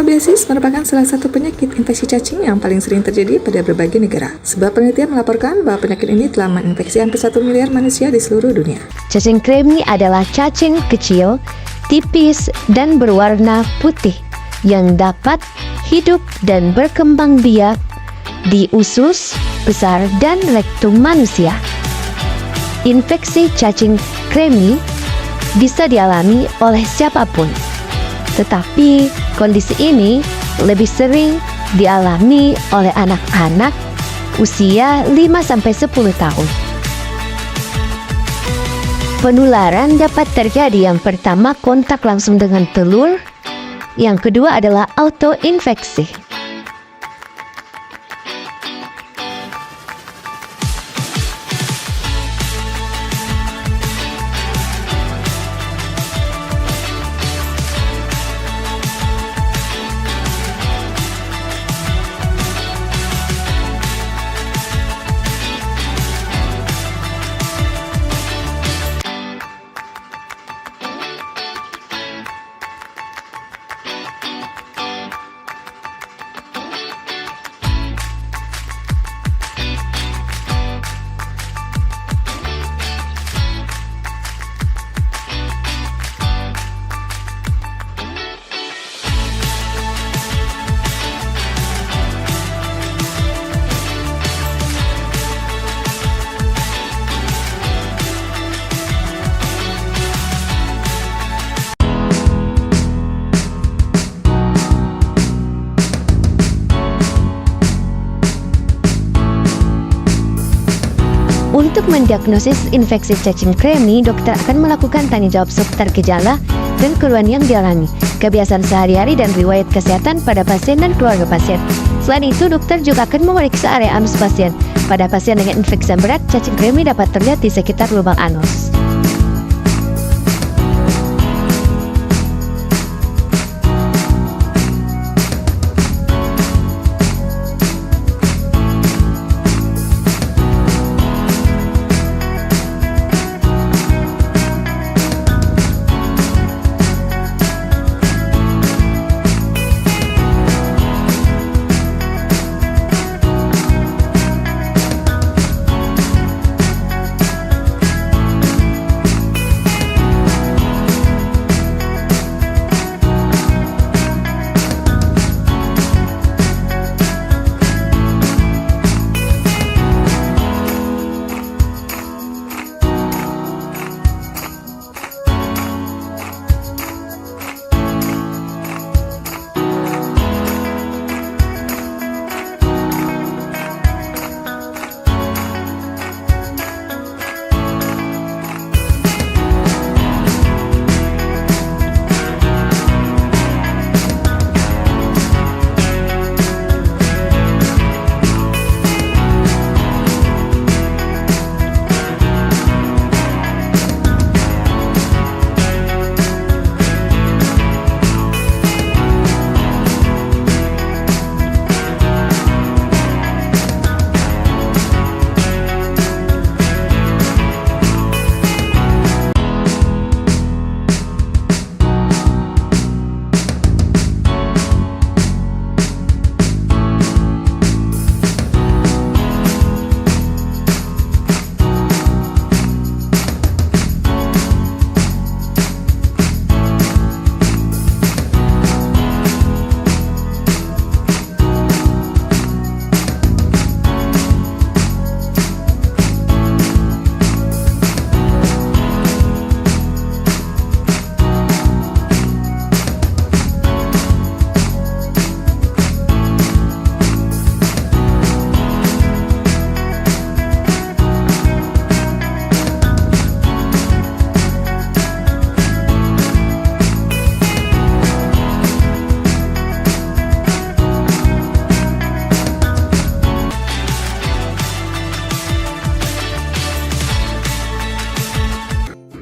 enterobiasis merupakan salah satu penyakit infeksi cacing yang paling sering terjadi pada berbagai negara. Sebuah penelitian melaporkan bahwa penyakit ini telah menginfeksi hampir 1 miliar manusia di seluruh dunia. Cacing kremi adalah cacing kecil, tipis, dan berwarna putih yang dapat hidup dan berkembang biak di usus, besar, dan rektum manusia. Infeksi cacing kremi bisa dialami oleh siapapun, tetapi kondisi ini lebih sering dialami oleh anak-anak usia 5-10 tahun. Penularan dapat terjadi, yang pertama kontak langsung dengan telur, yang kedua adalah autoinfeksi. Untuk mendiagnosis infeksi cacing kremi, dokter akan melakukan tanya jawab seputar gejala dan keluhan yang dialami, kebiasaan sehari-hari, dan riwayat kesehatan pada pasien dan keluarga pasien. Selain itu, dokter juga akan memeriksa area anus pasien. Pada pasien dengan infeksi berat, cacing kremi dapat terlihat di sekitar lubang anus.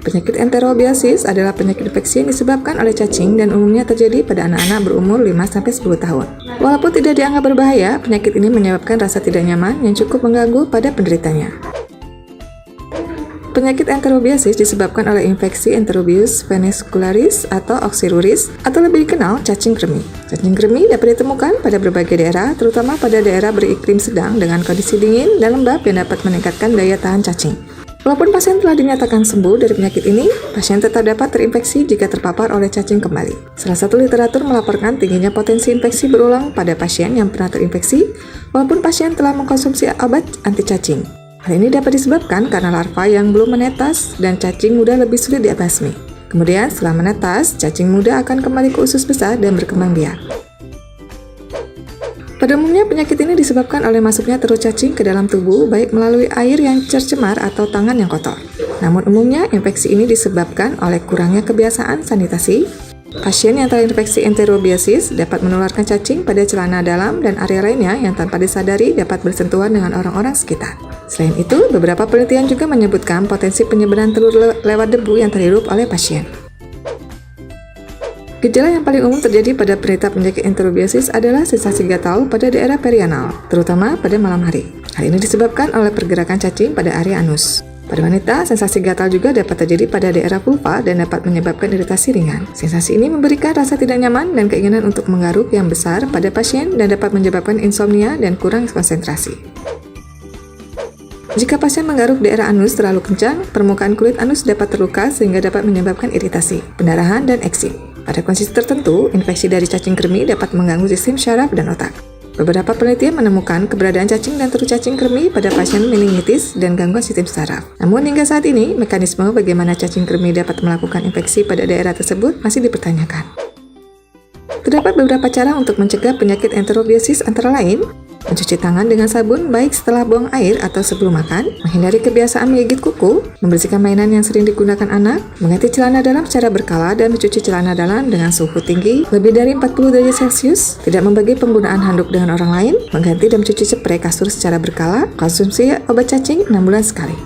Penyakit enterobiasis adalah penyakit infeksi yang disebabkan oleh cacing dan umumnya terjadi pada anak-anak berumur 5-10 tahun. Walaupun tidak dianggap berbahaya, penyakit ini menyebabkan rasa tidak nyaman yang cukup mengganggu pada penderitanya. Penyakit enterobiasis disebabkan oleh infeksi Enterobius vesicularis atau oxyruris atau lebih dikenal cacing kremi. Cacing kremi dapat ditemukan pada berbagai daerah, terutama pada daerah beriklim sedang dengan kondisi dingin dan lembab yang dapat meningkatkan daya tahan cacing. Walaupun pasien telah dinyatakan sembuh dari penyakit ini, pasien tetap dapat terinfeksi jika terpapar oleh cacing kembali. Salah satu literatur melaporkan tingginya potensi infeksi berulang pada pasien yang pernah terinfeksi, walaupun pasien telah mengkonsumsi obat anti cacing. Hal ini dapat disebabkan karena larva yang belum menetas dan cacing muda lebih sulit dibasmi. Kemudian setelah menetas, cacing muda akan kembali ke usus besar dan berkembang biak. Pada umumnya penyakit ini disebabkan oleh masuknya telur cacing ke dalam tubuh baik melalui air yang tercemar atau tangan yang kotor. Namun umumnya infeksi ini disebabkan oleh kurangnya kebiasaan sanitasi. Pasien yang terinfeksi enterobiasis dapat menularkan cacing pada celana dalam dan area lainnya yang tanpa disadari dapat bersentuhan dengan orang-orang sekitar. Selain itu, beberapa penelitian juga menyebutkan potensi penyebaran telur lewat debu yang terhirup oleh pasien. Gejala yang paling umum terjadi pada penderita penyakit enterobiasis adalah sensasi gatal pada daerah perianal, terutama pada malam hari. Hal ini disebabkan oleh pergerakan cacing pada area anus. Pada wanita, sensasi gatal juga dapat terjadi pada daerah vulva dan dapat menyebabkan iritasi ringan. Sensasi ini memberikan rasa tidak nyaman dan keinginan untuk menggaruk yang besar pada pasien dan dapat menyebabkan insomnia dan kurang konsentrasi. Jika pasien menggaruk daerah anus terlalu kencang, permukaan kulit anus dapat terluka sehingga dapat menyebabkan iritasi, pendarahan, dan eksim. Pada kondisi tertentu, infeksi dari cacing kremi dapat mengganggu sistem syaraf dan otak. Beberapa penelitian menemukan keberadaan cacing dan telur cacing kremi pada pasien meningitis dan gangguan sistem saraf. Namun hingga saat ini, mekanisme bagaimana cacing kremi dapat melakukan infeksi pada daerah tersebut masih dipertanyakan. Terdapat beberapa cara untuk mencegah penyakit enterobiasis antara lain, mencuci tangan dengan sabun baik setelah buang air atau sebelum makan, menghindari kebiasaan menggigit kuku, membersihkan mainan yang sering digunakan anak, mengganti celana dalam secara berkala dan mencuci celana dalam dengan suhu tinggi lebih dari 40 derajat Celcius, tidak membagi penggunaan handuk dengan orang lain, mengganti dan mencuci spray kasur secara berkala, konsumsi obat cacing 6 bulan sekali.